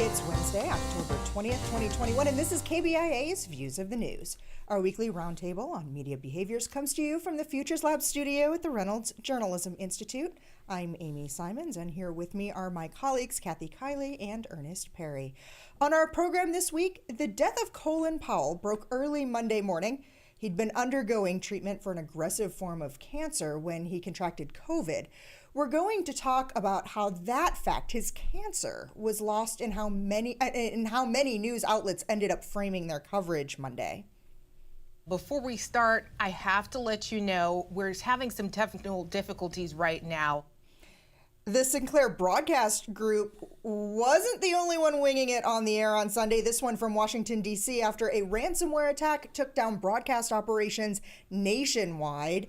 It's Wednesday, October 20th, 2021, and this is KBIA's Views of the News. Our weekly roundtable on media behaviors comes to you from the Futures Lab studio at the Reynolds Journalism Institute. I'm Amy Simons, and here with me are my colleagues Kathy Kiley and Ernest Perry. On our program this week, the death of Colin Powell broke early Monday morning. He'd been undergoing treatment for an aggressive form of cancer when he contracted COVID. We're going to talk about how that fact, his cancer, was lost in how many news outlets ended up framing their coverage Monday. Before we start, I have to let you know we're having some technical difficulties right now. The Sinclair Broadcast Group wasn't the only one winging it on the air on Sunday. This one from Washington, D.C., after a ransomware attack took down broadcast operations nationwide.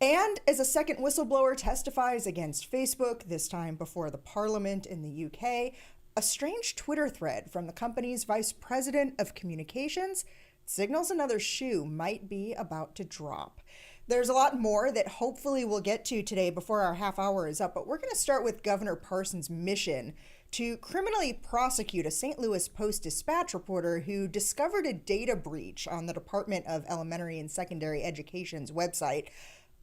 And as a second whistleblower testifies against Facebook, this time before the Parliament in the UK, a strange Twitter thread from the company's vice president of communications signals another shoe might be about to drop. There's a lot more that hopefully we'll get to today before our half hour is up, but we're going to start with Governor Parson's mission to criminally prosecute a St. Louis Post-Dispatch reporter who discovered a data breach on the Department of Elementary and Secondary Education's website,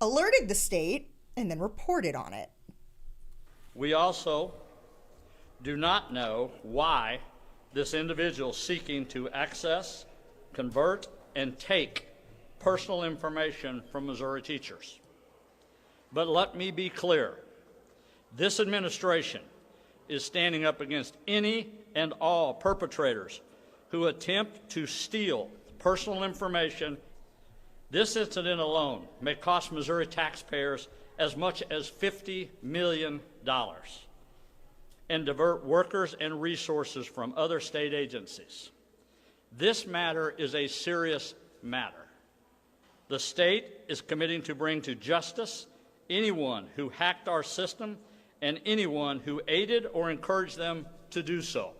alerted the state, and then reported on it. We also do not know why this individual seeking to access, convert, and take personal information from Missouri teachers. But let me be clear, this administration is standing up against any and all perpetrators who attempt to steal personal information. This incident alone may cost Missouri taxpayers as much as $50 million and divert workers and resources from other state agencies. This matter is a serious matter. The state is committing to bring to justice anyone who hacked our system and anyone who aided or encouraged them to do so.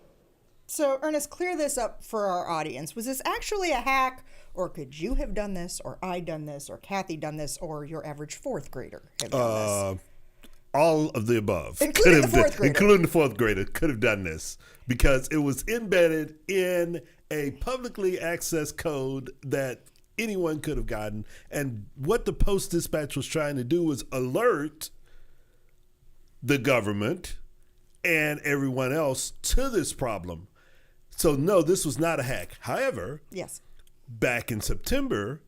So, Ernest, clear this up for our audience. Was this actually a hack, or could you have done this, or I done this, or Kathy done this, or your average fourth grader have done this? All of the above. Including the fourth grader. Including the fourth grader could have done this because it was embedded in a publicly accessed code that anyone could have gotten. And what the Post-Dispatch was trying to do was alert the government and everyone else to this problem. So no, this was not a hack. However, yes, back in September,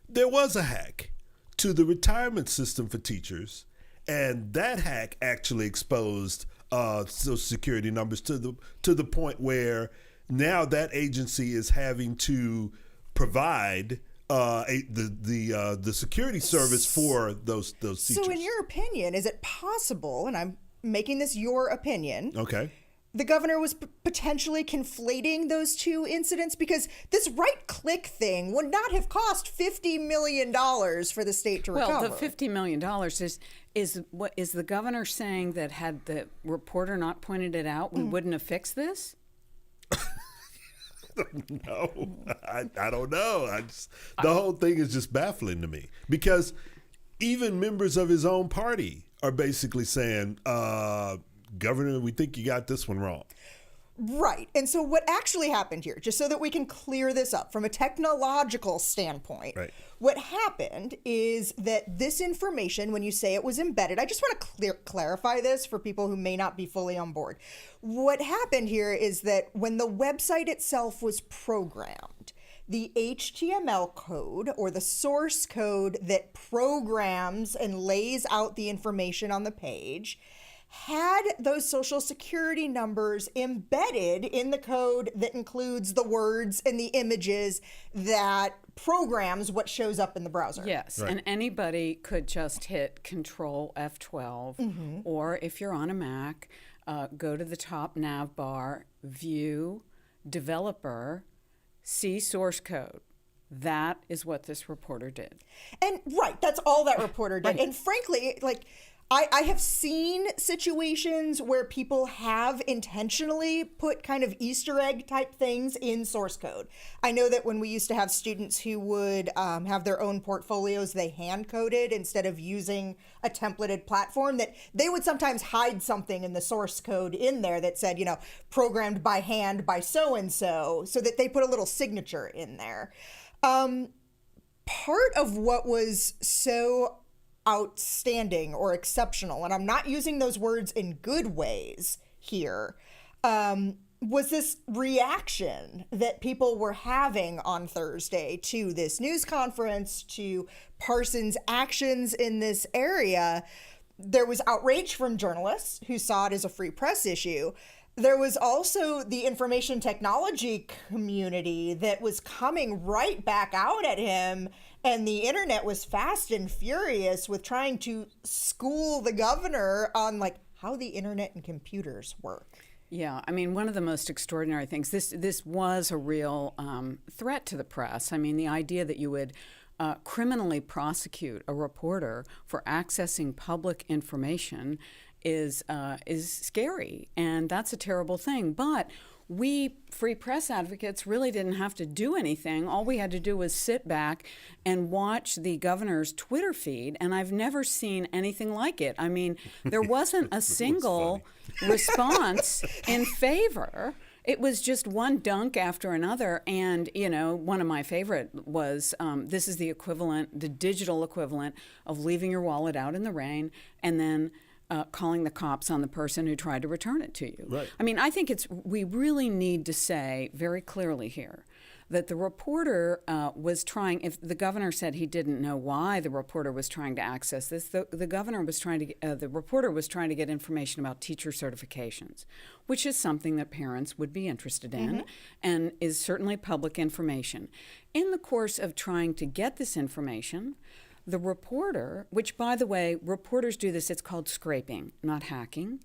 there was a hack to the retirement system for teachers. And that hack actually exposed Social Security numbers to the point where now that agency is having to provide the security service for those teachers. So in your opinion, is it possible, and I'm making this your opinion, okay, the governor was potentially conflating those two incidents? Because this right-click thing would not have cost $50 million for the state to recover. Well, the $50 million is the governor saying that had the reporter not pointed it out, we wouldn't have fixed this? No, I don't know. The whole thing is just baffling to me because even members of his own party are basically saying, Governor, we think you got this one wrong. Right. And so what actually happened here, just so that we can clear this up from a technological standpoint, right, what happened is that this information, when you say it was embedded, I just want to clarify this for people who may not be fully on board. What happened here is that when the website itself was programmed, the HTML code or the source code that programs and lays out the information on the page had those Social Security numbers embedded in the code that includes the words and the images that programs what shows up in the browser. Yes, right. And anybody could just hit Control F12, or if you're on a Mac, go to the top nav bar, View, Developer, see Source Code. That is what this reporter did. And right, that's all that reporter did. Right. And frankly, like, I have seen situations where people have intentionally put kind of Easter egg type things in source code. I know that when we used to have students who would have their own portfolios, they hand coded instead of using a templated platform, that they would sometimes hide something in the source code in there that said, programmed by hand by so-and-so, so that they put a little signature in there. Part of what was so outstanding or exceptional, and I'm not using those words in good ways here, was this reaction that people were having on Thursday to this news conference, to Parsons' actions in this area. There was outrage from journalists who saw it as a free press issue. There was also the information technology community that was coming right back out at him, and the internet was fast and furious with trying to school the governor on how the internet and computers work. Yeah, I mean, one of the most extraordinary things, this was a real threat to the press. I mean, the idea that you would criminally prosecute a reporter for accessing public information is scary, and that's a terrible thing. But we free press advocates really didn't have to do anything. All we had to do was sit back and watch the governor's Twitter feed, and I've never seen anything like it. I mean, there wasn't a single response in favor. It was just one dunk after another. And, one of my favorite was, this is the digital equivalent of leaving your wallet out in the rain and then calling the cops on the person who tried to return it to you. Right. I mean, I think we really need to say very clearly here that the reporter was trying, if the governor said he didn't know why the reporter was trying to access this, the reporter was trying to get information about teacher certifications, which is something that parents would be interested in and is certainly public information. In the course of trying to get this information, the reporter, which, by the way, reporters do this, it's called scraping, not hacking,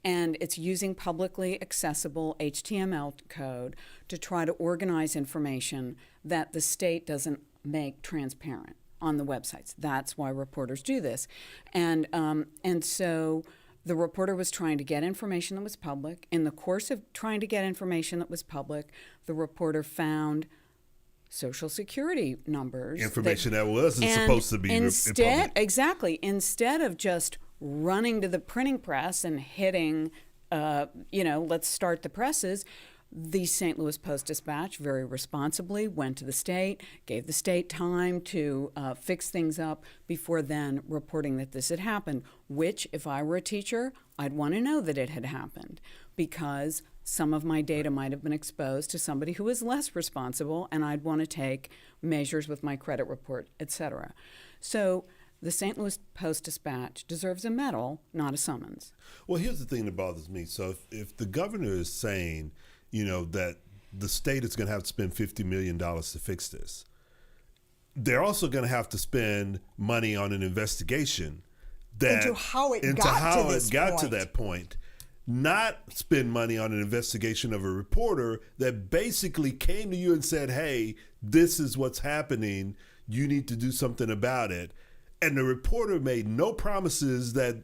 and it's using publicly accessible HTML code to try to organize information that the state doesn't make transparent on the websites. That's why reporters do this. And so the reporter was trying to get information that was public. In the course of trying to get information that was public, the reporter found Social Security numbers. Information that wasn't supposed to be in public. Exactly. Instead of just running to the printing press and hitting, let's start the presses, the St. Louis Post-Dispatch very responsibly went to the state, gave the state time to fix things up before then reporting that this had happened, which, if I were a teacher, I'd want to know that it had happened, because some of my data might have been exposed to somebody who is less responsible, and I'd want to take measures with my credit report, et cetera. So the St. Louis Post-Dispatch deserves a medal, not a summons. Well, here's the thing that bothers me. So if the governor is saying, that the state is going to have to spend $50 million to fix this, they're also going to have to spend money on an investigation into how it got to that point. Not spend money on an investigation of a reporter that basically came to you and said, hey, this is what's happening. You need to do something about it. And the reporter made no promises that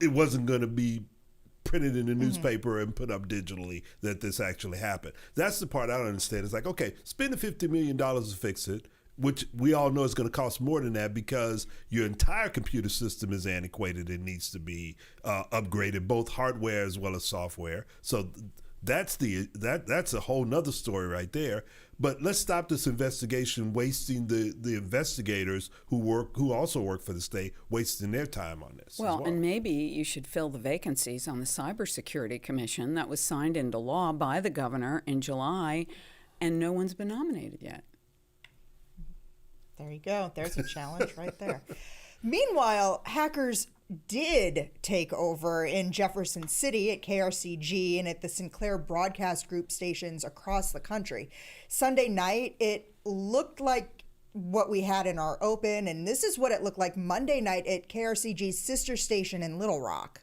it wasn't going to be printed in the newspaper and put up digitally, that this actually happened. That's the part I don't understand. It's like, okay, spend the $50 million to fix it, which we all know is going to cost more than that because your entire computer system is antiquated and needs to be upgraded, both hardware as well as software. So that's a whole nother story right there. But let's stop this investigation, wasting the investigators who also work for the state, wasting their time on this. Well, and maybe you should fill the vacancies on the Cybersecurity Commission that was signed into law by the governor in July, and no one's been nominated yet. There you go. There's a challenge right there. Meanwhile, hackers did take over in Jefferson City at KRCG and at the Sinclair Broadcast Group stations across the country. Sunday night, it looked like what we had in our open, and this is what it looked like Monday night at KRCG's sister station in Little Rock.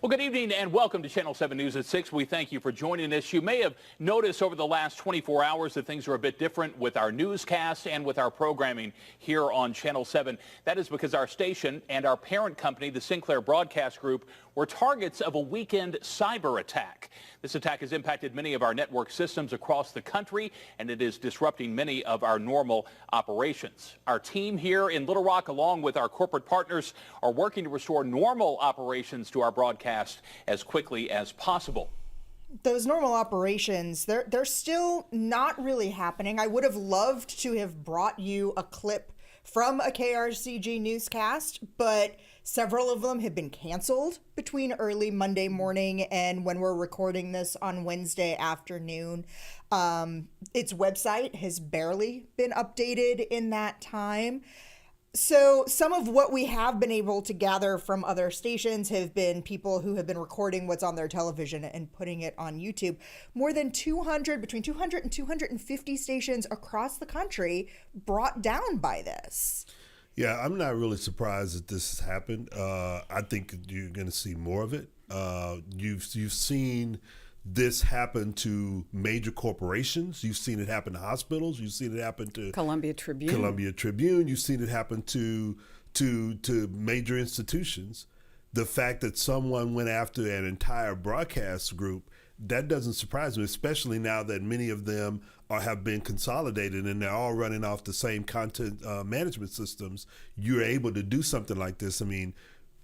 Well, good evening and welcome to Channel 7 News at 6. We thank you for joining us. You may have noticed over the last 24 hours that things are a bit different with our newscast and with our programming here on Channel 7. That is because our station and our parent company, the Sinclair Broadcast Group, were targets of a weekend cyber attack. This attack has impacted many of our network systems across the country, and it is disrupting many of our normal operations. Our team here in Little Rock, along with our corporate partners, are working to restore normal operations to our broadcast as quickly as possible. Those normal operations, they're still not really happening. I would have loved to have brought you a clip from a KRCG newscast, but several of them have been canceled between early Monday morning and when we're recording this on Wednesday afternoon. Its website has barely been updated in that time. So some of what we have been able to gather from other stations have been people who have been recording what's on their television and putting it on YouTube. More than 200, between 200 and 250 stations across the country brought down by this. Yeah, I'm not really surprised that this has happened. I think you're going to see more of it. You've seen this happen to major corporations. You've seen it happen to hospitals. You've seen it happen to Columbia Tribune. You've seen it happen to major institutions. The fact that someone went after an entire broadcast group, that doesn't surprise me, especially now that many of them have been consolidated and they're all running off the same content management systems. You're able to do something like this. I mean,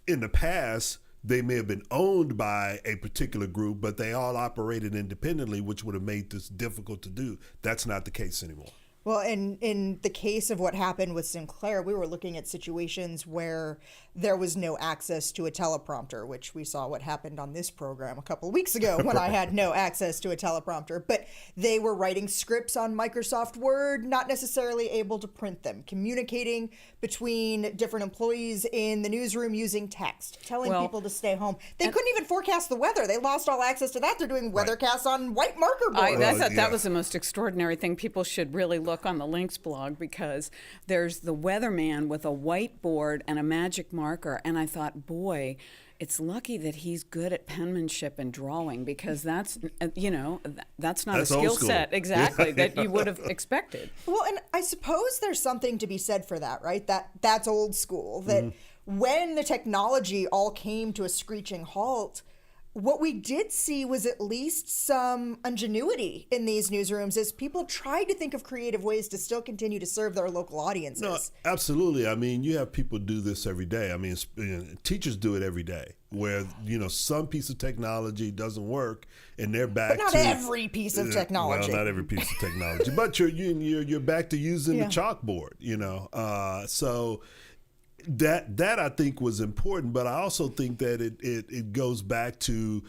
in the past, they may have been owned by a particular group, but they all operated independently, which would have made this difficult to do. That's not the case anymore. Well, in the case of what happened with Sinclair, we were looking at situations where there was no access to a teleprompter, which we saw what happened on this program a couple of weeks ago when I had no access to a teleprompter. But they were writing scripts on Microsoft Word, not necessarily able to print them, communicating between different employees in the newsroom using text, telling people to stay home. They couldn't even forecast the weather. They lost all access to that. They're doing weathercasts on white marker boards. I thought that was the most extraordinary thing. People should really look on the Links blog because there's the weatherman with a whiteboard and a magic marker, and I thought, boy, it's lucky that he's good at penmanship and drawing because that's not a skill set exactly that you would have expected. Well, and I suppose there's something to be said for that, right? That's old school. That when the technology all came to a screeching halt, what we did see was at least some ingenuity in these newsrooms as people tried to think of creative ways to still continue to serve their local audiences. No, absolutely. I mean, you have people do this every day. I mean, teachers do it every day where, some piece of technology doesn't work and they're back but not every piece of technology. Well, not every piece of technology, but you're back to using the chalkboard, so that I think was important, but I also think that it goes back to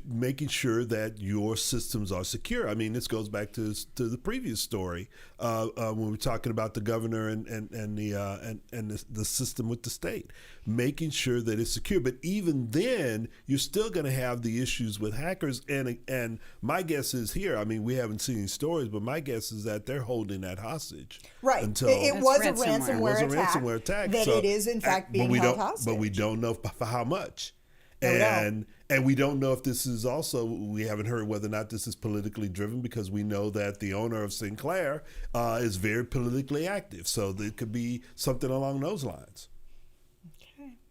making sure that your systems are secure. I mean, this goes back to the previous story when we were talking about the governor and the system with the state, making sure that it's secure. But even then, you're still going to have the issues with hackers. And my guess is here. I mean, we haven't seen any stories, but my guess is that they're holding that hostage. Right. Until it was a ransomware attack. That it is in fact being held hostage. But we don't know for how much. No, And we don't know if this is also, we haven't heard whether or not this is politically driven because we know that the owner of Sinclair is very politically active. So there could be something along those lines.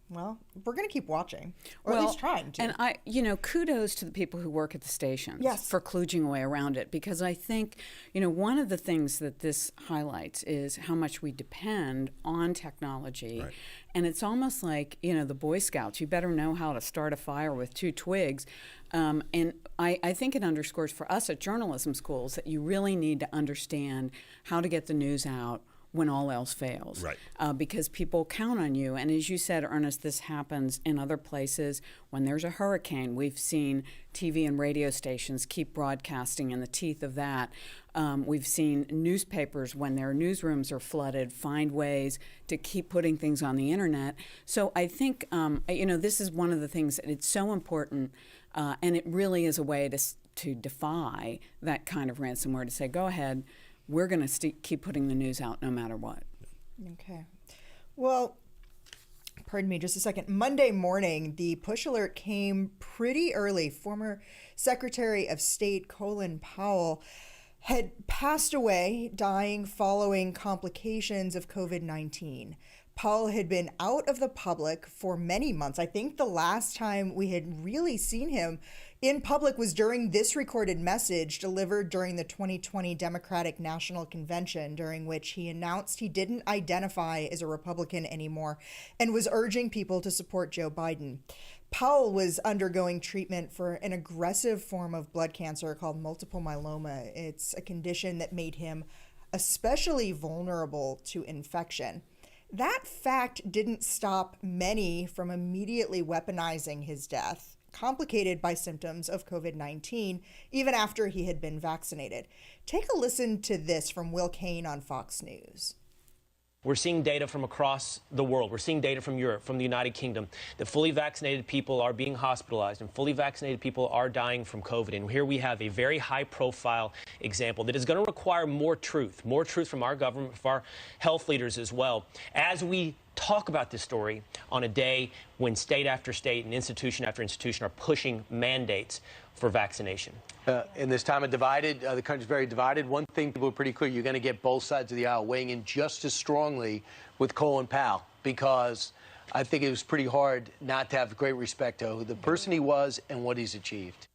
Well, we're going to keep watching, or at least trying to. And kudos to the people who work at the stations for kludging away around it, because I think, one of the things that this highlights is how much we depend on technology. Right. And it's almost like, the Boy Scouts, you better know how to start a fire with 2 twigs. And I think it underscores for us at journalism schools that you really need to understand how to get the news out when all else fails, right? Because people count on you. And as you said, Ernest, this happens in other places. When there's a hurricane, we've seen TV and radio stations keep broadcasting in the teeth of that. We've seen newspapers, when their newsrooms are flooded, find ways to keep putting things on the internet. So I think, this is one of the things that it's so important, and it really is a way to defy that kind of ransomware, to say, go ahead, we're going to keep putting the news out no matter what. Okay. Well, pardon me just a second, Monday morning, the push alert came pretty early. Former Secretary of State Colin Powell had passed away, dying following complications of COVID-19. Powell had been out of the public for many months. I think the last time we had really seen him in public was during this recorded message delivered during the 2020 Democratic National Convention, during which he announced he didn't identify as a Republican anymore and was urging people to support Joe Biden. Powell was undergoing treatment for an aggressive form of blood cancer called multiple myeloma. It's a condition that made him especially vulnerable to infection. That fact didn't stop many from immediately weaponizing his death, complicated by symptoms of COVID-19, even after he had been vaccinated. Take a listen to this from Will Cain on Fox News. We're seeing data from across the world. We're seeing data from Europe, from the United Kingdom, that fully vaccinated people are being hospitalized and fully vaccinated people are dying from COVID. And here we have a very high-profile example that is going to require more truth from our government, from our health leaders as well, as we talk about this story on a day when state after state and institution after institution are pushing mandates for vaccination. In this time of divided, the country's very divided. One thing people are pretty clear, you're going to get both sides of the aisle weighing in just as strongly with Colin Powell, because I think it was pretty hard not to have great respect to the person he was and what he's achieved.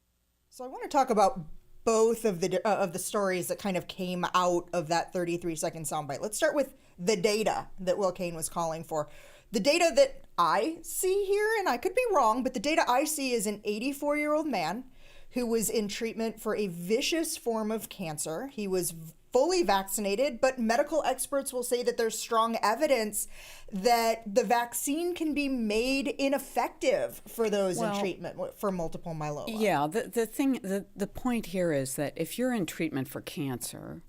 So I want to talk about both of the stories that kind of came out of that 33-second soundbite. Let's start with the data that Will Cain was calling for. The data that I see here, and I could be wrong, but the data I see is an 84-year-old man who was in treatment for a vicious form of cancer. He was fully vaccinated, but medical experts will say that there's strong evidence that the vaccine can be made ineffective for those in treatment for multiple myeloma. Yeah, the point here is that if you're in treatment for cancer,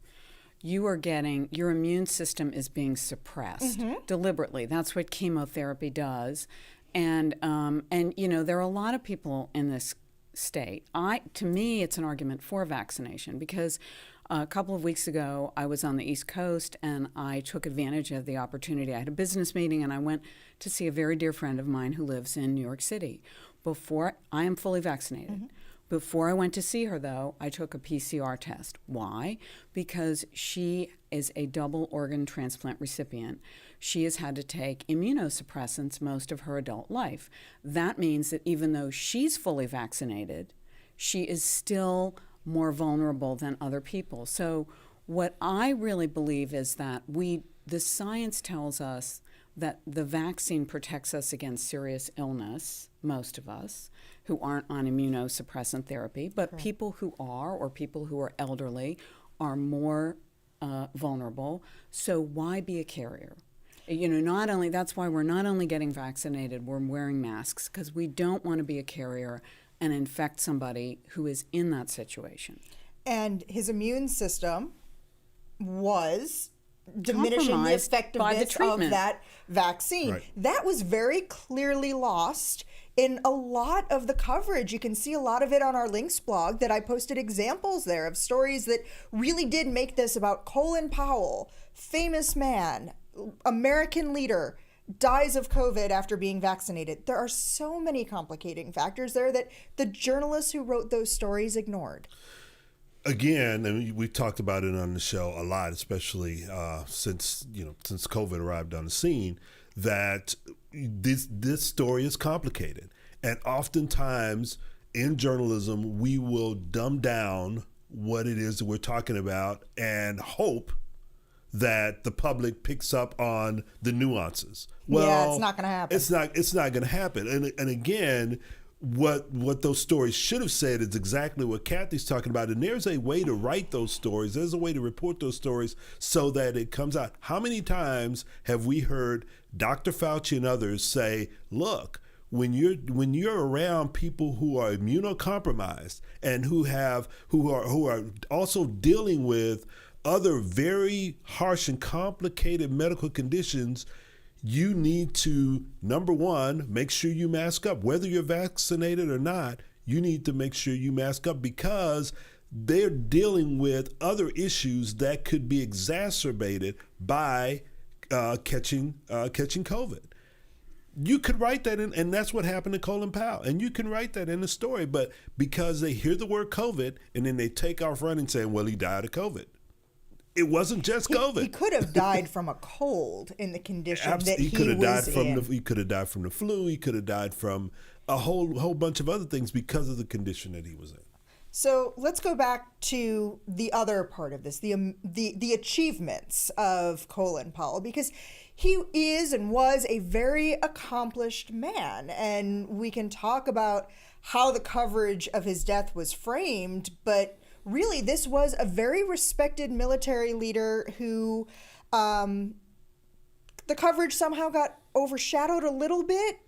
you are getting, your immune system is being suppressed deliberately. That's what chemotherapy does. And you know, there are a lot of people in this state. To me, it's an argument for vaccination, because a couple of weeks ago, I was on the East Coast and I took advantage of the opportunity. I had a business meeting and I went to see a very dear friend of mine who lives in New York City. I am fully vaccinated. Before I went to see her, though, I took a PCR test. Why? Because she is a double organ transplant recipient. She has had to take immunosuppressants most of her adult life. That means that even though she's fully vaccinated, she is still more vulnerable than other people. So what I really believe is that the science tells us that the vaccine protects us against serious illness, most of us, who aren't on immunosuppressant therapy, but people who are, or people who are elderly, are more vulnerable. So why be a carrier? You know, that's why we're not only getting vaccinated, we're wearing masks, because we don't want to be a carrier and infect somebody who is in that situation. And his immune system was diminishing the effectiveness of that vaccine. Right. That was very clearly lost in a lot of the coverage. You can see a lot of it on our links blog that I posted examples there of stories that really did make this about Colin Powell, famous man, American leader, dies of COVID after being vaccinated. There are so many complicating factors there that the journalists who wrote those stories ignored. Again, and we've talked about it on the show a lot, especially since COVID arrived on the scene, that this story is complicated. And oftentimes in journalism, we will dumb down what it is that we're talking about and hope that the public picks up on the nuances. Well, yeah, it's not going to happen. It's not going to happen. And again, what those stories should have said is exactly what Kathy's talking about. And there's a way to write those stories. There's a way to report those stories so that it comes out. How many times have we heard Dr. Fauci and others say, look, when you're around people who are immunocompromised and who are also dealing with other very harsh and complicated medical conditions, you need to, number one, make sure you mask up. Whether you're vaccinated or not, you need to make sure you mask up, because they're dealing with other issues that could be exacerbated by catching COVID. you could write that in, and that's what happened to Colin Powell. And you can write that in the story, but because they hear the word COVID and then they take off running saying, well, he died of COVID. It wasn't just COVID. He could have died from a cold in the condition that he could have was died from in. he could have died from the flu. He could have died from a whole bunch of other things because of the condition that he was in. So let's go back to the other part of this, the achievements of Colin Powell, because he is and was a very accomplished man. And we can talk about how the coverage of his death was framed, but really this was a very respected military leader who the coverage somehow got overshadowed a little bit.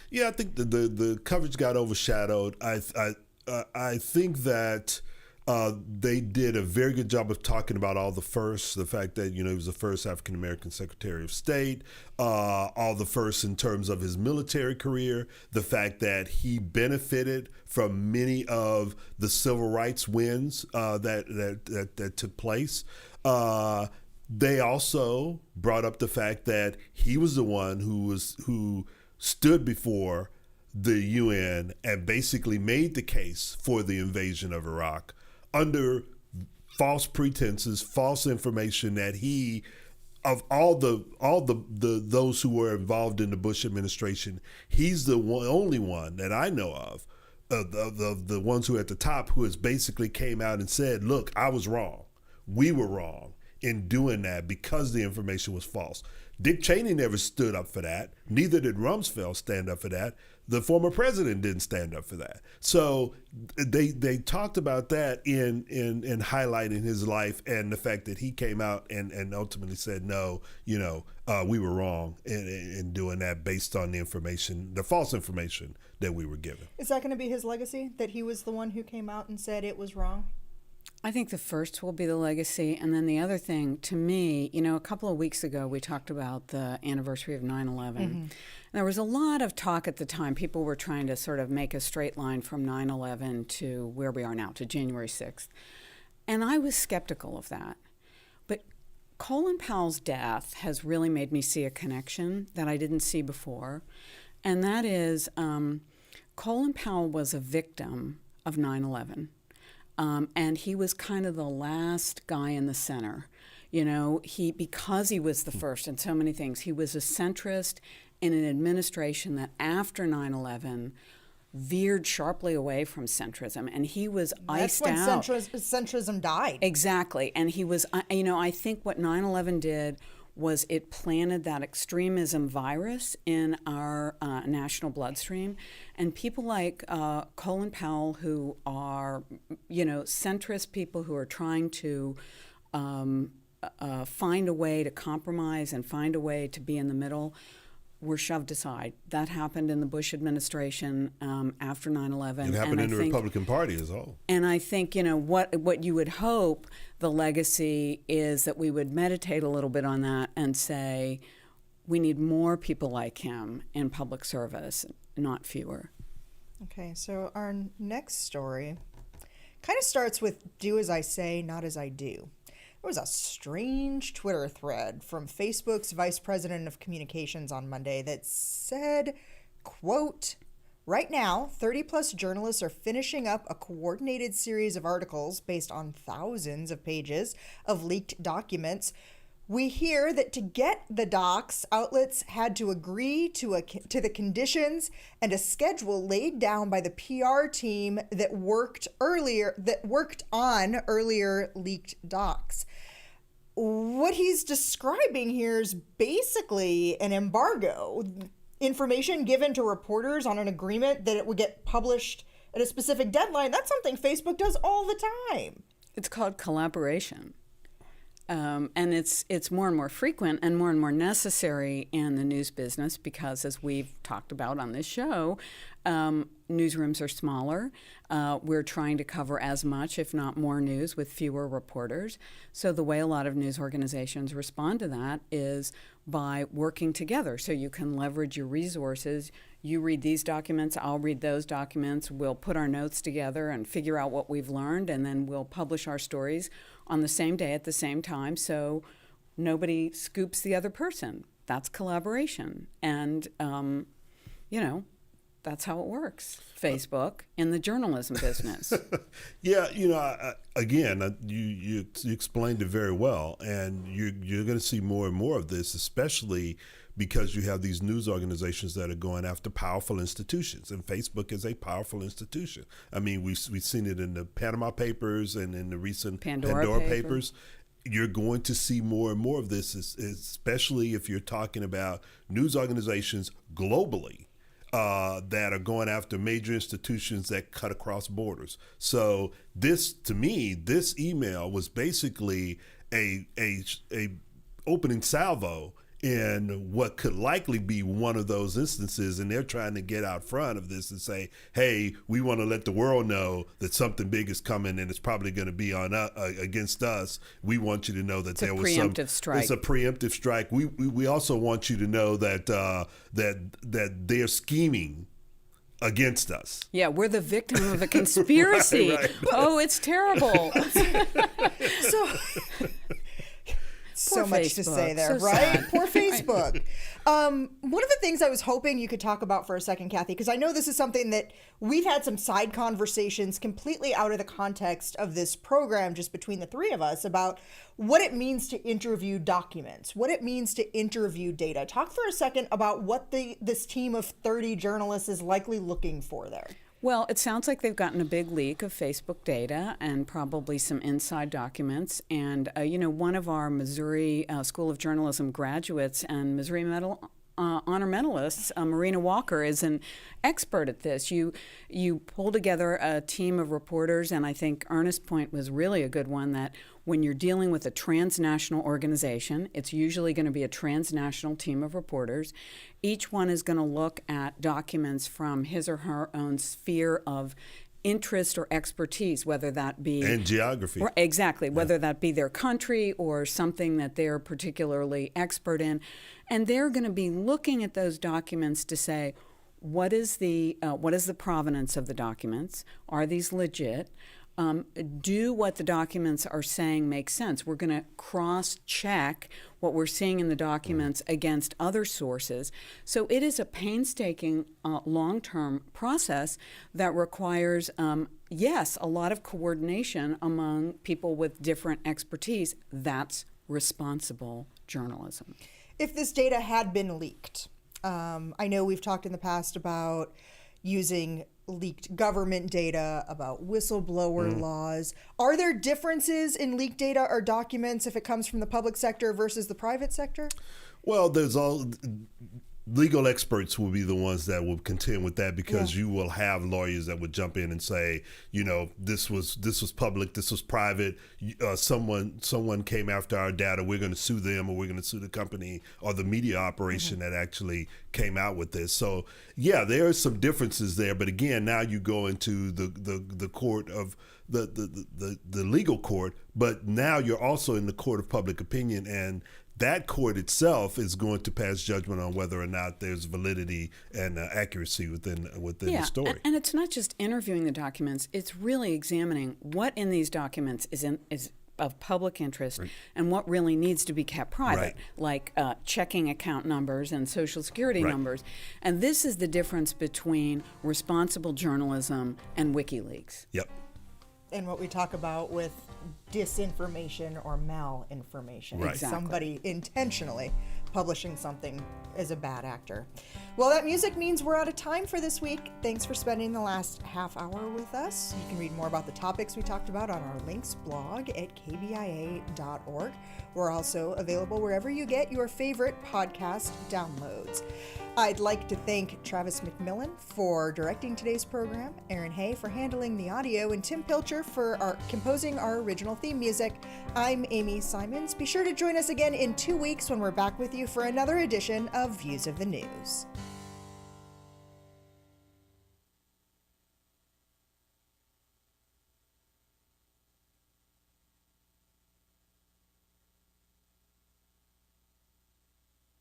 Yeah, I think the coverage got overshadowed. I think that they did a very good job of talking about all the firsts, the fact that, he was the first African-American Secretary of State, all the firsts in terms of his military career, the fact that he benefited from many of the civil rights wins that took place. They also brought up the fact that he was the one who stood before the UN and basically made the case for the invasion of Iraq under false pretenses, false information that he, of all the those who were involved in the Bush administration, he's the only one that I know of the ones who are at the top who has basically came out and said, look, I was wrong. We were wrong in doing that because the information was false. Dick Cheney never stood up for that. Neither did Rumsfeld stand up for that. The former president didn't stand up for that. So they talked about that in highlighting his life and the fact that he came out and ultimately said, no, we were wrong in doing that based on the information, the false information that we were given. Is that going to be his legacy, that he was the one who came out and said it was wrong? I think the first will be the legacy. And then the other thing, to me, a couple of weeks ago, we talked about the anniversary of 9/11. Mm-hmm. There was a lot of talk at the time. People were trying to sort of make a straight line from 9/11 to where we are now, to January 6th. And I was skeptical of that. But Colin Powell's death has really made me see a connection that I didn't see before. And that is, Colin Powell was a victim of 9/11. And he was kind of the last guy in the center. Because he was the first in so many things, he was a centrist in an administration that after 9/11 veered sharply away from centrism, and he was iced out. That's when centrism died. Exactly, and he was, I think what 9/11 did was it planted that extremism virus in our national bloodstream. And people like Colin Powell, who are, centrist people who are trying to find a way to compromise and find a way to be in the middle, were shoved aside. That happened in the Bush administration after 9/11. It happened in the Republican Party as well. And I think, what you would hope the legacy is that we would meditate a little bit on that and say, we need more people like him in public service, not fewer. Okay, so our next story kind of starts with do as I say, not as I do. There was a strange Twitter thread from Facebook's vice president of communications on Monday that said, quote, right now, 30-plus journalists are finishing up a coordinated series of articles based on thousands of pages of leaked documents. We hear that to get the docs, outlets had to agree to the conditions and a schedule laid down by the PR team that worked on earlier leaked docs. What he's describing here is basically an embargo. Information given to reporters on an agreement that it would get published at a specific deadline. That's something Facebook does all the time. It's called collaboration. And it's more and more frequent and more necessary in the news business because, as we've talked about on this show, newsrooms are smaller. We're trying to cover as much, if not more, news with fewer reporters. So the way a lot of news organizations respond to that is by working together. So you can leverage your resources. You read these documents, I'll read those documents. We'll put our notes together and figure out what we've learned, and then we'll publish our stories on the same day at the same time so nobody scoops the other person. that's collaboration. And, that's how it works. Facebook in the journalism business. Yeah, again, you explained it very well, and you're going to see more and more of this, especially because you have these news organizations that are going after powerful institutions, and Facebook is a powerful institution. I mean, we've seen it in the Panama Papers and in the recent Pandora Papers. You're going to see more and more of this, especially if you're talking about news organizations globally. That are going after major institutions that cut across borders. So this email was basically a opening salvo in what could likely be one of those instances, and they're trying to get out front of this and say, hey, we want to let the world know that something big is coming and it's probably going to be on against us. We want you to know that it's a preemptive strike. We also want you to know that that they're scheming against us. Yeah, we're the victim of a conspiracy. Right. Oh, it's terrible. So much to say there, right? Poor Facebook. One of the things I was hoping you could talk about for a second, Kathy, because I know this is something that we've had some side conversations completely out of the context of this program, just between the three of us, about what it means to interview documents, what it means to interview data. Talk for a second about what this team of 30 journalists is likely looking for there. Well, it sounds like they've gotten a big leak of Facebook data and probably some inside documents. And, one of our Missouri School of Journalism graduates and Missouri honor medalists, Marina Walker, is an expert at this. You pull together a team of reporters, and I think Ernest's point was really a good one, that when you're dealing with a transnational organization, it's usually going to be a transnational team of reporters. Each one is going to look at documents from his or her own sphere of interest or expertise, whether that be... And geography. Exactly, whether that be their country or something that they're particularly expert in. And they're going to be looking at those documents to say, what is the provenance of the documents? Are these legit? Do what the documents are saying make sense? We're going to cross-check what we're seeing in the documents against other sources. So it is a painstaking long-term process that requires, yes, a lot of coordination among people with different expertise. That's responsible journalism. If this data had been leaked, I know we've talked in the past about using leaked government data, about whistleblower laws. Are there differences in leaked data or documents if it comes from the public sector versus the private sector? Well, legal experts will be the ones that will contend with that, because you will have lawyers that would jump in and say, this was public, this was private. Someone came after our data. We're going to sue them, or we're going to sue the company or the media operation that actually came out with this. So yeah, there are some differences there. But again, now you go into the court of the legal court, but now you're also in the court of public opinion, and that court itself is going to pass judgment on whether or not there's validity and accuracy within the story. And it's not just interviewing the documents; it's really examining what in these documents is of public interest and what really needs to be kept private, like checking account numbers and Social Security numbers. And this is the difference between responsible journalism and WikiLeaks. Yep. And what we talk about with disinformation or malinformation. Right. Exactly. Somebody intentionally publishing something as a bad actor. Well, that music means we're out of time for this week. Thanks for spending the last half hour with us. You can read more about the topics we talked about on our links blog at kbia.org. We're also available wherever you get your favorite podcast downloads. I'd like to thank Travis McMillan for directing today's program, Aaron Hay for handling the audio, and Tim Pilcher for composing our original theme music. I'm Amy Simons. Be sure to join us again in 2 weeks when we're back with you for another edition of Views of the News.